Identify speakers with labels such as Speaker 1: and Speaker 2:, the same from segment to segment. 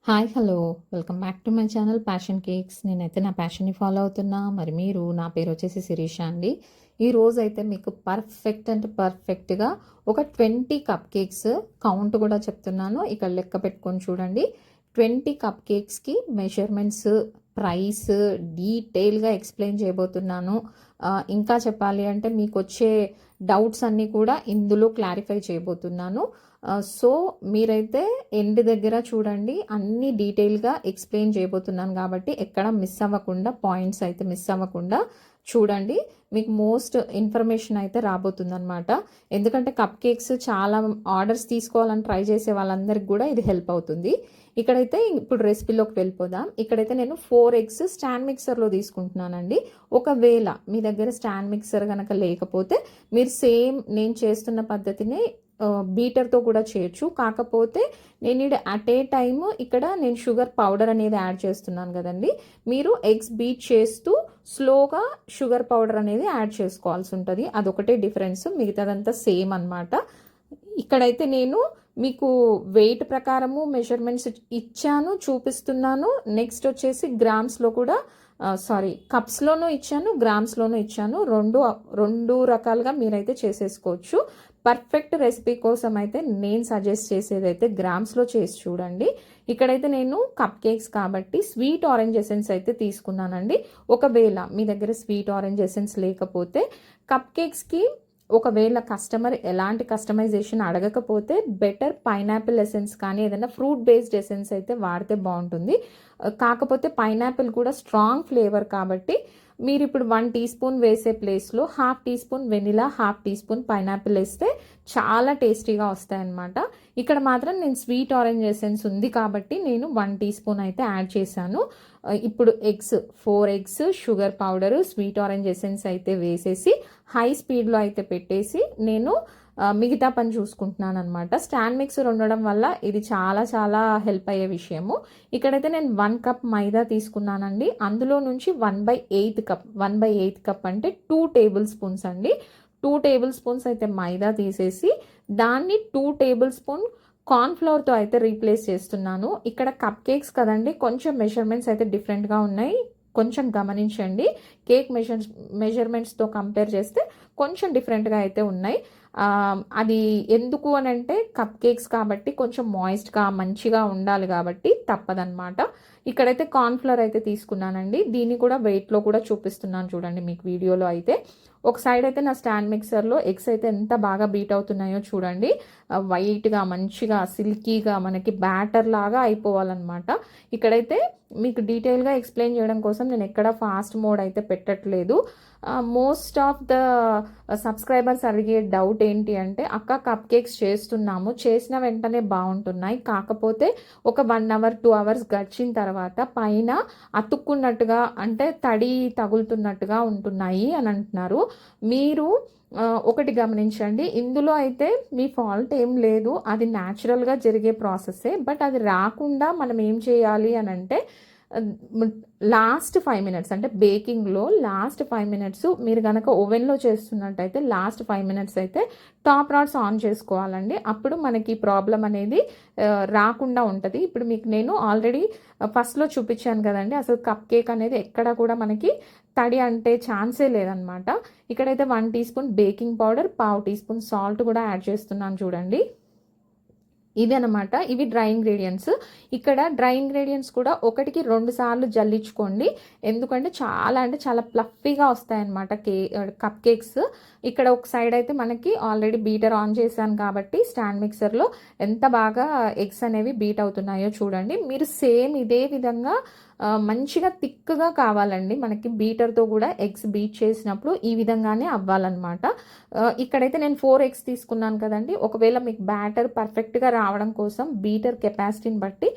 Speaker 1: Hi hello welcome back to my channel passion cakes. నేనైతే నా ప్యాషన్ని follow అవుతున్నా. మరి మీరు, నా పేరు వచ్చేసి శిరీష అండి. ఈరోజు అయితే మీకు పర్ఫెక్ట్ అంటే పర్ఫెక్ట్గా ఒక 20 కప్ కేక్స్ కౌంట్ కూడా చెప్తున్నాను. ఇక్కడ లెక్క పెట్టుకొని చూడండి. 20 కప్ కేక్స్కి మెజర్మెంట్స్, ప్రైస్ డీటెయిల్గా ఎక్స్ప్లెయిన్ చేయబోతున్నాను. ఇంకా చెప్పాలి అంటే మీకు వచ్చే డౌట్స్ అన్నీ కూడా ఇందులో క్లారిఫై చేయబోతున్నాను. సో మీరైతే ఎండ్ దగ్గర చూడండి, అన్ని డీటెయిల్గా ఎక్స్ప్లెయిన్ చేయబోతున్నాను కాబట్టి ఎక్కడ మిస్ అవ్వకుండా, పాయింట్స్ అయితే మిస్ అవ్వకుండా చూడండి. మీకు మోస్ట్ ఇన్ఫర్మేషన్ అయితే రాబోతుంది అనమాట. ఎందుకంటే కప్ కేక్స్ చాలా ఆర్డర్స్ తీసుకోవాలని ట్రై చేసే వాళ్ళందరికీ కూడా ఇది హెల్ప్ అవుతుంది. ఇక్కడైతే ఇప్పుడు రెసిపీలోకి వెళ్ళిపోదాం. ఇక్కడైతే నేను 4 ఎగ్స్ స్టాండ్ మిక్సర్లో తీసుకుంటున్నానండి. ఒకవేళ మీ దగ్గర స్టాండ్ మిక్సర్ కనుక లేకపోతే మీరు సేమ్ నేను చేస్తున్న పద్ధతిని బీటర్తో కూడా చేయొచ్చు. కాకపోతే నేను అట్ ఏ టైమ్ ఇక్కడ నేను షుగర్ పౌడర్ అనేది యాడ్ చేస్తున్నాను కదండి. మీరు ఎగ్స్ బీట్ చేస్తూ స్లోగా షుగర్ పౌడర్ అనేది యాడ్ చేసుకోవాల్సి ఉంటుంది. అదొకటే డిఫరెన్స్, మిగతాదంతా సేమ్ అనమాట. ఇక్కడైతే నేను మీకు వెయిట్ ప్రకారము మెజర్మెంట్స్ ఇచ్చాను, చూపిస్తున్నాను. నెక్స్ట్ వచ్చేసి గ్రామ్స్లో కూడా కప్స్లోనూ ఇచ్చాను, గ్రామ్స్లోనూ ఇచ్చాను. రెండు రకాలుగా మీరైతే చేసేసుకోవచ్చు. పర్ఫెక్ట్ రెసిపీ కోసం అయితే నేను సజెస్ట్ చేసేది అయితే గ్రామ్స్లో చేసి చూడండి. ఇక్కడైతే నేను కప్ కేక్స్ కాబట్టి స్వీట్ ఆరెంజ్ ఎసెన్స్ అయితే తీసుకున్నానండి. ఒకవేళ మీ దగ్గర స్వీట్ ఆరెంజ్ ఎసెన్స్ లేకపోతే కప్ కేక్స్కి ఒకవేళ కస్టమర్ ఎలాంటి కస్టమైజేషన్ అడగకపోతే బెటర్ పైనాపిల్ ఎసెన్స్ కానీ ఏదైనా ఫ్రూట్ బేస్డ్ ఎసెన్స్ అయితే వాడితే బాగుంటుంది. కాకపోతే పైనాపిల్ కూడా స్ట్రాంగ్ ఫ్లేవర్ కాబట్టి మీరు ఇప్పుడు 1 టీ స్పూన్ వేసే ప్లేస్లో 1/2 tea spoon vanilla, 1/2 tea spoon pineapple వేస్తే చాలా టేస్టీగా వస్తాయన్నమాట. ఇక్కడ మాత్రం నేను స్వీట్ ఆరెంజ్ ఎసెన్స్ ఉంది కాబట్టి నేను 1 టీ స్పూన్ అయితే యాడ్ చేశాను. ఇప్పుడు 4 eggs, sugar powder, sweet orange essence అయితే వేసేసి హై స్పీడ్లో అయితే పెట్టేసి నేను మిగతా పని చూసుకుంటున్నాను అనమాట. స్టాండ్ మిక్సర్ ఉండడం వల్ల ఇది చాలా చాలా హెల్ప్ అయ్యే విషయము. ఇక్కడైతే నేను 1 కప్ మైదా తీసుకున్నానండి. అందులో నుంచి 1/8 కప్ అంటే 2 టేబుల్ స్పూన్స్ అండి. 2 టేబుల్ స్పూన్స్ అయితే మైదా తీసేసి దాన్ని 2 టేబుల్ స్పూన్ కార్న్ఫ్లవర్తో అయితే రీప్లేస్ చేస్తున్నాను. ఇక్కడ కప్ కేక్స్ కదండి, కొంచెం మెజర్మెంట్స్ అయితే డిఫరెంట్గా ఉన్నాయి. కొంచెం గమనించండి. కేక్ మెజర్మెంట్స్తో కంపేర్ చేస్తే కొంచెం డిఫరెంట్గా అయితే ఉన్నాయి. అది ఎందుకు అని అంటే కప్ కేక్స్ కాబట్టి కొంచెం మాయిస్ట్గా మంచిగా ఉండాలి కాబట్టి తప్పదనమాట. ఇక్కడైతే కార్న్ఫ్లవర్ అయితే తీసుకున్నానండి. దీన్ని కూడా వెయిట్లో కూడా చూపిస్తున్నాను చూడండి మీకు వీడియోలో అయితే. ఒక సైడ్ అయితే నా స్టాండ్ మిక్సర్లో ఎగ్స్ అయితే ఎంత బాగా బీట్ అవుతున్నాయో చూడండి. వైట్గా మంచిగా సిల్కీగా మనకి బ్యాటర్ లాగా అయిపోవాలన్నమాట. ఇక్కడైతే మీకు డీటెయిల్గా ఎక్స్ప్లెయిన్ చేయడం కోసం నేను ఎక్కడ ఫాస్ట్ మోడ్ అయితే పెట్టట్లేదు. మోస్ట్ ఆఫ్ ద సబ్స్క్రైబర్స్ అడిగే డౌట్ ఏంటి అంటే, అక్క కప్ కేక్స్ చేస్తున్నాము, చేసిన వెంటనే బాగుంటున్నాయి, కాకపోతే ఒక 1 అవర్ 2 అవర్స్ గడిచిన తర్వాత పైన అతుక్కున్నట్టుగా అంటే తడి తగులుతున్నట్టుగా ఉంటున్నాయి అని అంటున్నారు. మీరు ఒకటి గమనించండి, ఇందులో అయితే మీ ఫాల్ట్ ఏం లేదు, అది న్యాచురల్గా జరిగే ప్రాసెస్సే. బట్ అది రాకుండా మనం ఏం చేయాలి అని అంటే లాస్ట్ 5 మినిట్స్ అంటే బేకింగ్లో లాస్ట్ 5 మినిట్స్ మీరు కనుక ఓవెన్లో చేస్తున్నట్టయితే లాస్ట్ 5 మినిట్స్ అయితే టాప్ రాడ్స్ ఆన్ చేసుకోవాలండి. అప్పుడు మనకి ప్రాబ్లం అనేది రాకుండా ఉంటుంది. ఇప్పుడు మీకు నేను ఆల్రెడీ ఫస్ట్లో చూపించాను కదండి, అసలు కప్ కేక్ అనేది ఎక్కడ కూడా మనకి తడి అంటే ఛాన్సే లేదనమాట. ఇక్కడైతే 1 tea spoon baking powder, 1/2 tea spoon salt కూడా యాడ్ చేస్తున్నాను చూడండి. ఇవి అనమాట, ఇవి డ్రై ఇంగ్రీడియంట్స్. ఇక్కడ డ్రై ఇంగ్రీడియంట్స్ కూడా 1కి 2 సార్లు జల్లించుకోండి. ఎందుకంటే చాలా అంటే చాలా ప్లఫీగా వస్తాయన్నమాట కప్ కేక్స్. ఇక్కడ ఒక సైడ్ అయితే మనకి ఆల్రెడీ బీటర్ ఆన్ చేశాను కాబట్టి స్టాండ్ మిక్సర్లో ఎంత బాగా ఎగ్స్ అనేవి బీట్ అవుతున్నాయో చూడండి. మీరు సేమ్ ఇదే విధంగా మంచిగా థిక్గా కావాలండి మనకి. బీటర్తో కూడా ఎగ్స్ బీట్ చేసినప్పుడు ఈ విధంగానే అవ్వాలన్నమాట. ఇక్కడైతే నేను 4 ఎగ్స్ తీసుకున్నాను కదండి. ఒకవేళ మీకు బ్యాటర్ పర్ఫెక్ట్గా రావడం కోసం బీటర్ కెపాసిటీని బట్టి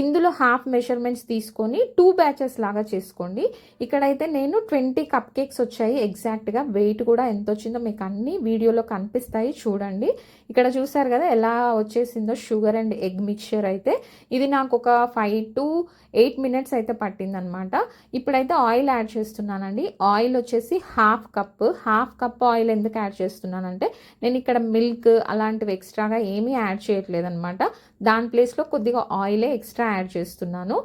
Speaker 1: ఇందులో హాఫ్ మెజర్మెంట్స్ తీసుకొని 2 బ్యాచెస్ లాగా చేసుకోండి. ఇక్కడైతే నేను 20 కప్ కేక్స్ వచ్చాయి. ఎగ్జాక్ట్గా వెయిట్ కూడా ఎంత వచ్చిందో మీకు అన్ని వీడియోలో కనిపిస్తాయి చూడండి. ఇక్కడ చూసారు కదా ఎలా వచ్చేసిందో షుగర్ అండ్ ఎగ్ మిక్చర్ అయితే. ఇది నాకు ఒక 5 to 8 minutes అయితే పట్టిందనమాట. ఇప్పుడైతే ఆయిల్ యాడ్ చేస్తున్నానండి. ఆయిల్ వచ్చేసి హాఫ్ కప్ ఆయిల్ ఎందుకు యాడ్ చేస్తున్నానంటే నేను ఇక్కడ మిల్క్ అలాంటివి ఎక్స్ట్రాగా ఏమీ యాడ్ చేయట్లేదు అనమాట. దాని ప్లేస్లో కొద్దిగా ఆయిలే ఎక్స్ట్రా యాడ్ చేస్తున్నాను.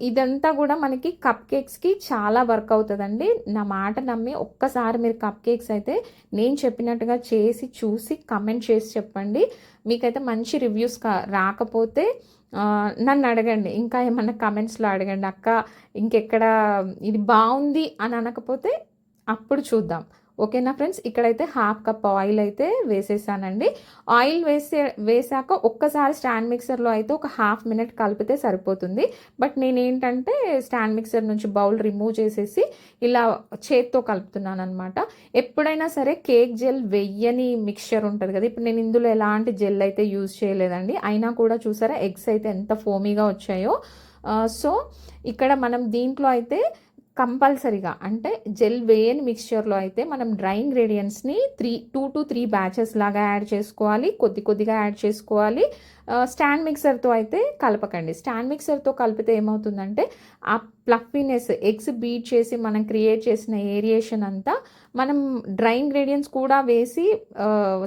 Speaker 1: ఇదంతా కూడా మనకి కప్ కేక్స్కి చాలా వర్క్ అవుతుందండి. నా మాట నమ్మి ఒక్కసారి మీరు కప్ కేక్స్ అయితే నేను చెప్పినట్టుగా చేసి చూసి కమెంట్ చేసి చెప్పండి. మీకైతే మంచి రివ్యూస్ రాకపోతే నన్ను అడగండి, ఇంకా ఏమన్నా కమెంట్స్లో అడగండి. అక్క ఇంకెక్కడ ఇది బాగుంది అని అనకపోతే అప్పుడు చూద్దాం. ఓకేనా ఫ్రెండ్స్, ఇక్కడైతే హాఫ్ కప్ ఆయిల్ అయితే వేసేసానండి. ఆయిల్ వేసాక ఒక్కసారి స్టాండ్ మిక్సర్లో అయితే ఒక హాఫ్ మినిట్ కలిపితే సరిపోతుంది. బట్ నేనేంటంటే స్టాండ్ మిక్సర్ నుంచి బౌల్ రిమూవ్ చేసేసి ఇలా చేత్తో కలుపుతున్నాను అనమాట. ఎప్పుడైనా సరే కేక్ జెల్ వెయ్యని మిక్స్చర్ ఉంటుంది కదా, ఇప్పుడు నేను ఇందులో ఎలాంటి జెల్ అయితే యూజ్ చేయలేదండి. అయినా కూడా చూసారా ఎగ్స్ అయితే ఎంత ఫోమీగా వచ్చాయో. సో ఇక్కడ మనం దీంట్లో అయితే కంపల్సరీగా అంటే జెల్ వేయని మిక్స్చర్లో అయితే మనం డ్రై ఇంగ్రీడియంట్స్ని 2 to 3 బ్యాచెస్ లాగా యాడ్ చేసుకోవాలి, కొద్దిగా యాడ్ చేసుకోవాలి. స్టాండ్ మిక్సర్తో అయితే కలపకండి. స్టాండ్ మిక్సర్తో కలిపితే ఏమవుతుందంటే ఆ ఫ్లఫీనెస్, ఎగ్స్ బీట్ చేసి మనం క్రియేట్ చేసిన ఏరియేషన్ అంతా మనం డ్రై ఇంగ్రీడియంట్స్ కూడా వేసి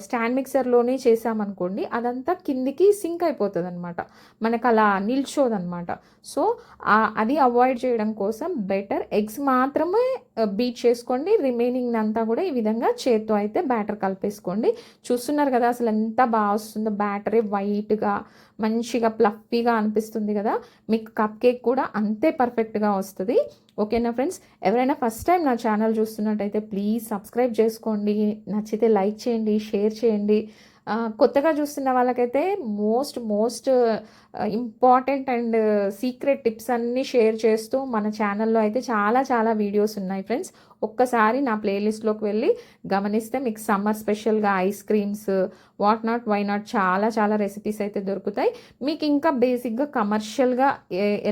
Speaker 1: స్టాండ్ మిక్సర్లోనే చేసామనుకోండి, అదంతా కిందికి సింక్ అయిపోతుంది అనమాట, మనకు అలా నిల్చోదనమాట. సో అది అవాయిడ్ చేయడం కోసం బెటర్ ఎగ్స్ మాత్రమే బీట్ చేసుకోండి. రిమైనింగ్ అంతా కూడా ఈ విధంగా చేత్తో అయితే బ్యాటర్ కలిపేసుకోండి. చూస్తున్నారు కదా అసలు ఎంత బాగా వస్తుందో బ్యాటరే, వైట్గా మంచిగా ప్లఫీగా అనిపిస్తుంది కదా. మీకు కప్ కేక్ కూడా అంతే పర్ఫెక్ట్గా వస్తుంది. ఓకేనా ఫ్రెండ్స్, ఎవరైనా ఫస్ట్ టైం నా ఛానల్ చూస్తున్నట్టయితే ప్లీజ్ సబ్స్క్రైబ్ చేసుకోండి, నచ్చితే లైక్ చేయండి, షేర్ చేయండి. కొత్తగా చూస్తున్న వాళ్ళకైతే most important and secret tips అన్నీ షేర్ చేస్తూ మన ఛానల్లో అయితే చాలా వీడియోస్ ఉన్నాయి ఫ్రెండ్స్. ఒక్కసారి నా ప్లేలిస్ట్లోకి వెళ్ళి గమనిస్తే మీకు సమ్మర్ స్పెషల్గా ice creams, what not why not చాలా రెసిపీస్ అయితే దొరుకుతాయి. మీకు ఇంకా బేసిక్గా కమర్షియల్గా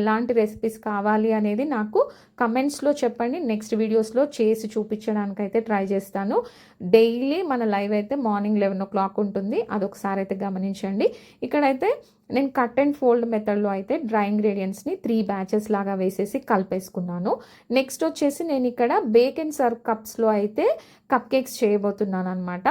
Speaker 1: ఎలాంటి రెసిపీస్ కావాలి అనేది నాకు కమెంట్స్లో చెప్పండి. నెక్స్ట్ వీడియోస్లో చేసి చూపించడానికి అయితే ట్రై చేస్తాను. డైలీ మన లైవ్ అయితే మార్నింగ్ 11 o'clock ఉంటుంది, అదొకసారి అయితే గమనించండి. ఇక్కడైతే నేను కట్ అండ్ ఫోల్డ్ మెథడ్లో అయితే డ్రై ఇంగ్రీడియంట్స్ని 3 బ్యాచెస్ లాగా వేసేసి కలిపేసుకున్నాను. నెక్స్ట్ వచ్చేసి నేను ఇక్కడ బేక్ అండ్ సర్వ్ కప్స్లో అయితే కప్ కేక్స్ చేయబోతున్నాను అనమాట.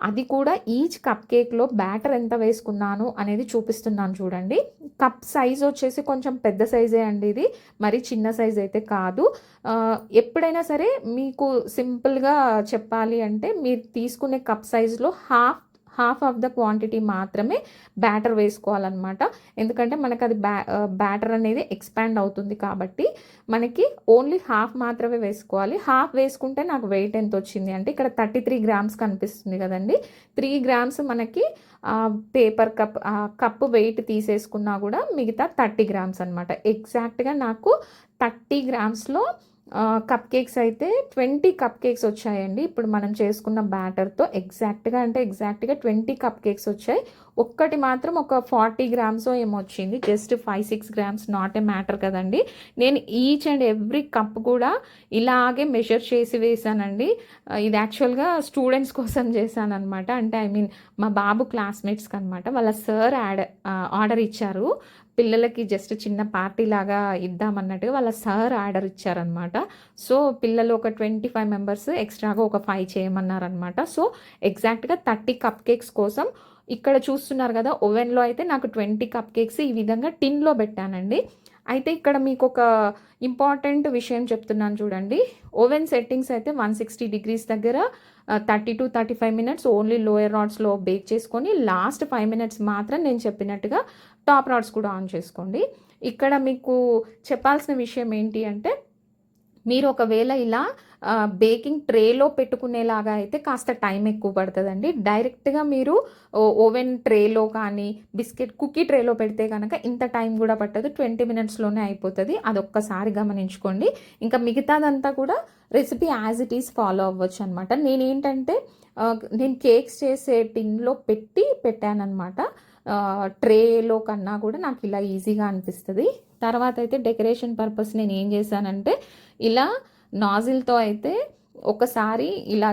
Speaker 1: అది కూడా ఈచ్ కప్ కేక్లో బ్యాటర్ ఎంత వేసుకున్నాను అనేది చూపిస్తున్నాను చూడండి. కప్ సైజ్ వచ్చేసి కొంచెం పెద్ద సైజే అండి, ఇది మరి చిన్న సైజ్ అయితే కాదు. ఎప్పుడైనా సరే మీకు సింపుల్గా చెప్పాలి అంటే మీరు తీసుకునే కప్ సైజులో హాఫ్ ఆఫ్ ద క్వాంటిటీ మాత్రమే బ్యాటర్ వేసుకోవాలన్నమాట. ఎందుకంటే మనకు అది బ్యాటర్ అనేది ఎక్స్పాండ్ అవుతుంది కాబట్టి మనకి ఓన్లీ హాఫ్ మాత్రమే వేసుకోవాలి. హాఫ్ వేసుకుంటే నాకు వెయిట్ ఎంత వచ్చింది అంటే ఇక్కడ 33 grams కనిపిస్తుంది కదండి. 3 grams మనకి పేపర్ కప్ వెయిట్ తీసేసుకున్నా కూడా మిగతా 30 grams అనమాట. ఎగ్జాక్ట్గా నాకు 30 grams కప్ కేక్స్ అయితే 20 కప్ కేక్స్ వచ్చాయండి. ఇప్పుడు మనం చేసుకున్న బ్యాటర్తో ఎగ్జాక్ట్గా 20 కప్ కేక్స్ వచ్చాయి. ఒక్కటి మాత్రం ఒక 40 grams ఏమో వచ్చింది, just 5-6 grams, not a matter కదండి. నేను ఈచ్ అండ్ ఎవ్రీ కప్ కూడా ఇలాగే మెజర్ చేసి వేసానండి. ఇది యాక్చువల్గా స్టూడెంట్స్ కోసం చేశాను అనమాట. అంటే మా బాబు క్లాస్మేట్స్కి అనమాట. వాళ్ళ సార్ ఆర్డర్ ఇచ్చారు, పిల్లలకి జస్ట్ చిన్న పార్టీ లాగా ఇద్దామన్నట్టుగా వాళ్ళ సార్ ఆర్డర్ ఇచ్చారనమాట. సో పిల్లలు ఒక 25 members, ఎక్స్ట్రాగా ఒక 5 చేయమన్నారనమాట. సో ఎగ్జాక్ట్గా 30 కప్ కేక్స్ కోసం ఇక్కడ చూస్తున్నారు కదా ఓవెన్లో అయితే నాకు 20 కప్ కేక్స్ ఈ విధంగా టిన్లో పెట్టానండి. అయితే ఇక్కడ మీకు ఒక ఇంపార్టెంట్ విషయం చెప్తున్నాను చూడండి. ఓవెన్ సెట్టింగ్స్ అయితే 160 degrees దగ్గర 30 to 35 minutes ఓన్లీ లోయర్ రాడ్స్లో బేక్ చేసుకొని లాస్ట్ 5 minutes మాత్రం నేను చెప్పినట్టుగా టాప్ రాడ్స్ కూడా ఆన్ చేసుకోండి. ఇక్కడ మీకు చెప్పాల్సిన విషయం ఏంటి అంటే మీరు ఒకవేళ ఇలా బేకింగ్ ట్రేలో పెట్టుకునేలాగా అయితే కాస్త టైం ఎక్కువ పడుతుందండి. డైరెక్ట్గా మీరు ఓవెన్ ట్రేలో కానీ కుకీ ట్రేలో పెడితే కనుక ఇంత టైం కూడా పట్టదు, 20 minutesలోనే అయిపోతుంది. అదొక్కసారి గమనించుకోండి. ఇంకా మిగతాదంతా కూడా recipe as it is follow అవ్వచ్చు అనమాట. నేనేంటంటే నేను కేక్స్ చేసే టిన్లో పెట్టానమాట. ట్రేలో కన్నా కూడా నాకు ఇలా ఈజీగా అనిపిస్తుంది. తర్వాత అయితే డెకరేషన్ పర్పస్ నేను ఏం చేశానంటే ఇలా నాజిల్తో అయితే ఒకసారి ఇలా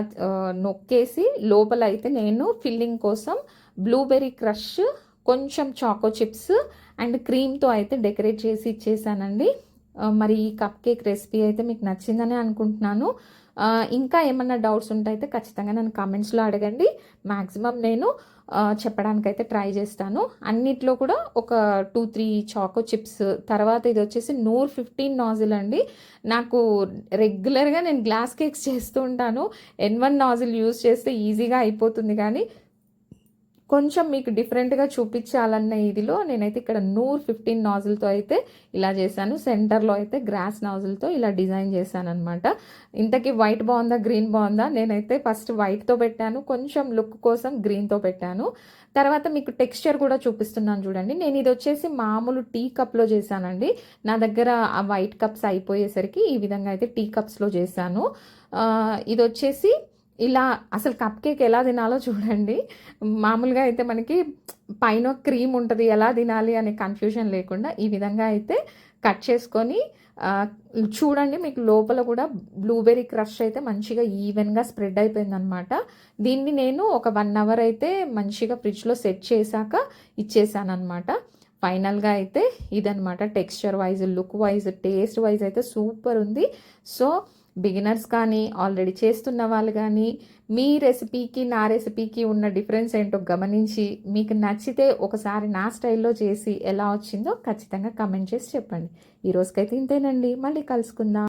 Speaker 1: నొక్కేసి లోపల అయితే నేను ఫిల్లింగ్ కోసం బ్లూబెర్రీ క్రష్, కొంచెం చాకో చిప్స్ అండ్ క్రీమ్తో అయితే డెకరేట్ చేసి ఇచ్చేసానండి. మరి ఈ కప్ కేక్ రెసిపీ అయితే మీకు నచ్చిందని అనుకుంటున్నాను. ఇంకా ఏమన్నా డౌట్స్ ఉంటే అయితే ఖచ్చితంగా నన్ను కామెంట్స్లో అడగండి. మ్యాక్సిమం నేను చెప్పడానికైతే ట్రై చేస్తాను. అన్నిట్లో కూడా ఒక 2-3 చాకో చిప్స్, తర్వాత ఇది వచ్చేసి నూర్ 15 నాజిల్ అండి. నాకు రెగ్యులర్గా నేను గ్లాస్ కేక్స్ చేస్తూ ఉంటాను. N1 నాజిల్ యూజ్ చేస్తే ఈజీగా అయిపోతుంది, కానీ కొంచెం మీకు డిఫరెంట్గా చూపించాలన్న ఇదిలో నేనైతే ఇక్కడ నూర్ 15 నాజిల్తో అయితే ఇలా చేశాను. సెంటర్లో అయితే గ్రాస్ నాజిల్తో ఇలా డిజైన్ చేశాను అనమాట. ఇంతకీ వైట్ బాగుందా గ్రీన్ బాగుందా? నేనైతే ఫస్ట్ వైట్తో పెట్టాను, కొంచెం లుక్ కోసం గ్రీన్తో పెట్టాను. తర్వాత మీకు టెక్స్చర్ కూడా చూపిస్తున్నాను చూడండి. నేను ఇది వచ్చేసి మామూలు టీ కప్లో చేశానండి. నా దగ్గర ఆ వైట్ కప్స్ అయిపోయేసరికి ఈ విధంగా అయితే టీ కప్స్లో చేశాను. ఇది వచ్చేసి ఇలా అసలు కప్ కేక్ ఎలా తినాలో చూడండి. మామూలుగా అయితే మనకి పైన క్రీమ్ ఉంటుంది, ఎలా తినాలి అనే కన్ఫ్యూజన్ లేకుండా ఈ విధంగా అయితే కట్ చేసుకొని చూడండి. మీకు లోపల కూడా బ్లూబెర్రీ క్రష్ అయితే మంచిగా ఈవెన్గా స్ప్రెడ్ అయిపోయిందనమాట. దీన్ని నేను ఒక 1 అవర్ అయితే మంచిగా ఫ్రిడ్జ్లో సెట్ చేశాక ఇచ్చేసాను అనమాట. ఫైనల్గా అయితే ఇదనమాట. Texture wise, look wise, taste wise అయితే సూపర్ ఉంది. సో బిగినర్స్ కానీ ఆల్రెడీ చేస్తున్న వాళ్ళు కానీ మీ రెసిపీకి నా రెసిపీకి ఉన్న డిఫరెన్స్ ఏంటో గమనించి మీకు నచ్చితే ఒకసారి నా స్టైల్లో చేసి ఎలా వచ్చిందో ఖచ్చితంగా కమెంట్ చేసి చెప్పండి. ఈ రోజుకైతే ఇంతేనండి, మళ్ళీ కలుసుకుందాం.